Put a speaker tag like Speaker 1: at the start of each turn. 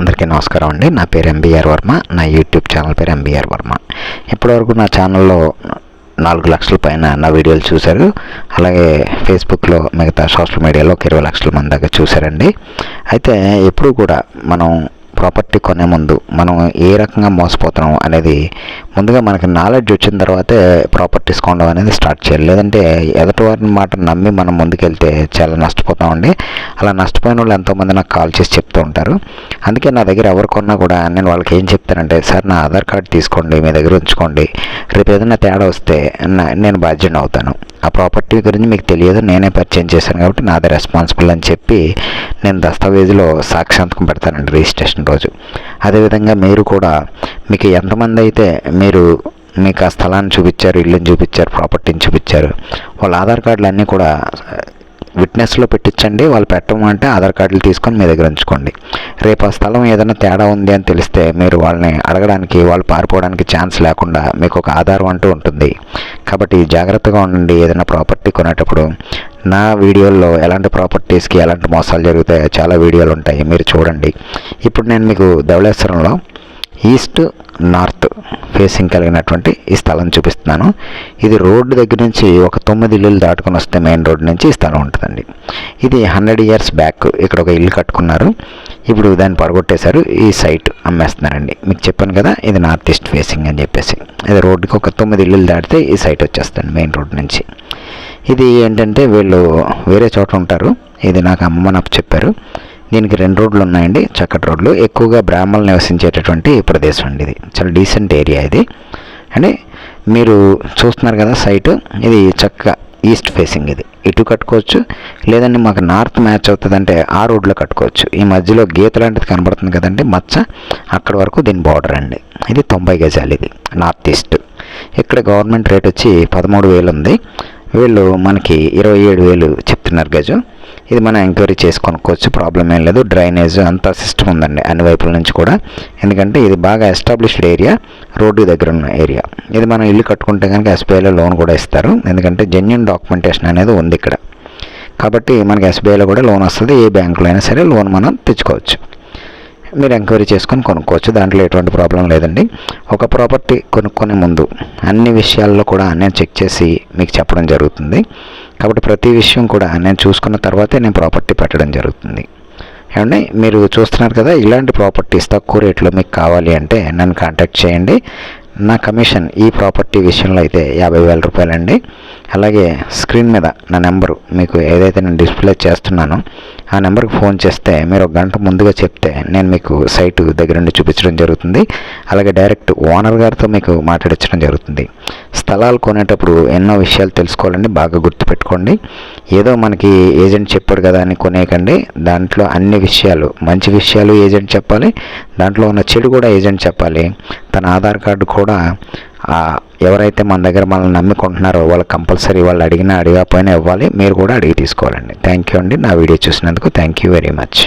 Speaker 1: అందరికీ నమస్కారం అండి. నా పేరు ఎంబీఆర్ వర్మ. నా యూట్యూబ్ ఛానల్ పేరు ఎంబీఆర్ వర్మ. ఇప్పటివరకు నా ఛానల్లో 4 లక్షల పైన నా వీడియోలు చూశారు. అలాగే ఫేస్బుక్లో మిగతా సోషల్ మీడియాలో ఒక 20 లక్షల మంది దాకా చూశారండి. అయితే ఎప్పుడు కూడా మనం ప్రాపర్టీ కొనే ముందు మనం ఏ రకంగా మోసపోతున్నాం అనేది ముందుగా మనకి నాలెడ్జ్ వచ్చిన తర్వాతే ప్రాపర్టీస్ కొనడం అనేది స్టార్ట్ చేయాలి. లేదంటే ఎదుటి వారిని మాట నమ్మి మనం ముందుకెళ్తే చాలా నష్టపోతామండి. అలా నష్టపోయిన వాళ్ళు ఎంతోమంది నాకు కాల్ చేసి చెప్తూ ఉంటారు. అందుకే నా దగ్గర ఎవరు కొన్నా కూడా నేను వాళ్ళకి ఏం చెప్తానంటే, సార్ నా ఆధార్ కార్డు తీసుకోండి, మీ దగ్గర ఉంచుకోండి, రేపు ఏదైనా తేడా వస్తే నేను బాధ్యత అవుతాను. ఆ ప్రాపర్టీ గురించి మీకు తెలియదు, నేనే పరిచయం చేశాను కాబట్టి నాదే రెస్పాన్సిబుల్ అని చెప్పి నేను దస్తావేజులో సాక్షాంతకం పెడతానండి రిజిస్ట్రేషన్ రోజు. అదేవిధంగా మీరు కూడా మీకు ఎంతమంది అయితే మీకు ఆ స్థలాన్ని చూపించారు, ఇల్లుని చూపించారు, ప్రాపర్టీని చూపించారు, వాళ్ళ ఆధార్ కార్డులు అన్నీ కూడా విట్నెస్లో పెట్టించండి. వాళ్ళు పెట్టమంటే ఆధార్ కార్డులు తీసుకొని మీ దగ్గర ఉంచుకోండి. రేపు ఆ స్థలం ఏదైనా తేడా ఉంది అని తెలిస్తే మీరు వాళ్ళని అడగడానికి, వాళ్ళు పారిపోవడానికి ఛాన్స్ లేకుండా మీకు ఒక ఆధారం అంటూ ఉంటుంది. కాబట్టి జాగ్రత్తగా ఉండండి. ఏదైనా ప్రాపర్టీ కొనేటప్పుడు నా వీడియోల్లో ఎలాంటి ప్రాపర్టీస్కి ఎలాంటి మోసాలు జరుగుతాయో చాలా వీడియోలు ఉంటాయి, మీరు చూడండి. ఇప్పుడు నేను మీకు ధవళేశ్వరంలో ఈస్ట్ నార్త్ ఫేసింగ్ కలిగినటువంటి ఈ స్థలం చూపిస్తున్నాను. ఇది రోడ్డు దగ్గర నుంచి ఒక 9 ఇల్లులు దాటుకొని వస్తే మెయిన్ రోడ్ నుంచి ఈ స్థలం ఉంటుందండి. ఇది 100 years బ్యాక్ ఇక్కడ ఒక ఇల్లు కట్టుకున్నారు. ఇప్పుడు దాన్ని పడగొట్టేశారు, ఈ సైట్ అమ్మేస్తున్నారండి. మీకు చెప్పాను కదా, ఇది నార్త్ ఈస్ట్ ఫేసింగ్ అని చెప్పేసి. ఇది రోడ్డుకి ఒక 9 ఇల్లులు దాటితే ఈ సైట్ వచ్చేస్తుంది మెయిన్ రోడ్ నుంచి. ఇది ఏంటంటే వీళ్ళు వేరే చోట ఉంటారు. ఇది నాకు అమ్మని చెప్పారు. దీనికి 2 రోడ్లు ఉన్నాయండి, చక్కటి రోడ్లు. ఎక్కువగా బ్రాహ్మణులు నివసించేటటువంటి ప్రదేశం అండి. ఇది చాలా డీసెంట్ ఏరియా ఇది. అంటే మీరు చూస్తున్నారు కదా సైట్, ఇది చక్కగా ఈస్ట్ ఫేసింగ్. ఇది ఇటు కట్టుకోవచ్చు, లేదండి మాకు నార్త్ మ్యాచ్ అవుతుందంటే ఆ రోడ్లో కట్టుకోవచ్చు. ఈ మధ్యలో గీత లాంటిది కనబడుతుంది కదండి, మచ్చ, అక్కడ వరకు దీని బార్డర్ అండి. ఇది 90 గజాలు. ఇది నార్త్ ఈస్ట్. ఇక్కడ గవర్నమెంట్ రేట్ వచ్చి 13,000 ఉంది. వీళ్ళు మనకి 27,000 చెప్తున్నారు గజం. ఇది మనం ఎంక్వైరీ చేసి కొనుక్కోవచ్చు, ప్రాబ్లం ఏం లేదు. డ్రైనేజ్ అంతా సిస్టమ్ ఉందండి అన్ని వైపుల నుంచి కూడా. ఎందుకంటే ఇది బాగా ఎస్టాబ్లిష్డ్ ఏరియా, రోడ్డు దగ్గర ఉన్న ఏరియా. ఇది మనం ఇల్లు కట్టుకుంటే కనుక ఎస్బీఐలో లోన్ కూడా ఇస్తారు. ఎందుకంటే జెన్యూన్ డాక్యుమెంటేషన్ అనేది ఉంది ఇక్కడ. కాబట్టి మనకి ఎస్బీఐలో కూడా లోన్ వస్తుంది. ఏ బ్యాంకులో అయినా సరే లోన్ మనం తెచ్చుకోవచ్చు. మీరు ఎంక్వైరీ చేసుకొని కొనుక్కోవచ్చు, దాంట్లో ఎటువంటి ప్రాబ్లం లేదండి. ఒక ప్రాపర్టీ కొనుక్కునే ముందు అన్ని విషయాల్లో కూడా నేను చెక్ చేసి మీకు చెప్పడం జరుగుతుంది. కాబట్టి ప్రతి విషయం కూడా నేను చూసుకున్న తర్వాతే నేను ప్రాపర్టీ పెట్టడం జరుగుతుంది. ఏమండి, మీరు చూస్తున్నారు కదా, ఇలాంటి ప్రాపర్టీస్ తక్కువ రేట్లో మీకు కావాలి అంటే నన్ను కాంటాక్ట్ చేయండి. నా కమిషన్ ఈ ప్రాపర్టీ విషయంలో అయితే 50,000 రూపాయలండి. అలాగే స్క్రీన్ మీద నా నెంబరు మీకు ఏదైతే నేను డిస్ప్లే చేస్తున్నానో ఆ నెంబర్కి ఫోన్ చేస్తే మీరు 1 గంట ముందుగా చెప్తే నేను మీకు సైటు దగ్గర నుండి చూపించడం జరుగుతుంది. అలాగే డైరెక్ట్ ఓనర్ గారితో మీకు మాట్లాడించడం జరుగుతుంది. స్థలాలు కొనేటప్పుడు ఎన్నో విషయాలు తెలుసుకోవాలండి, బాగా గుర్తుపెట్టుకోండి. ఏదో మనకి ఏజెంట్ చెప్పాడు కదా అని కొనేయకండి. దాంట్లో అన్ని విషయాలు, మంచి విషయాలు ఏజెంట్ చెప్పాలి, దాంట్లో ఉన్న చెడు కూడా ఏజెంట్ చెప్పాలి. తన ఆధార్ కార్డు కూడా ఎవరైతే మన దగ్గర మనల్ని నమ్ముకుంటున్నారో వాళ్ళు కంపల్సరీ, వాళ్ళు అడిగినా అడగకపోయినా ఇవ్వాలి. మీరు కూడా అడిగి తీసుకోవాలండి. థ్యాంక్ యూ అండి. నా వీడియో చూసినందుకు థ్యాంక్ యూ వెరీ మచ్.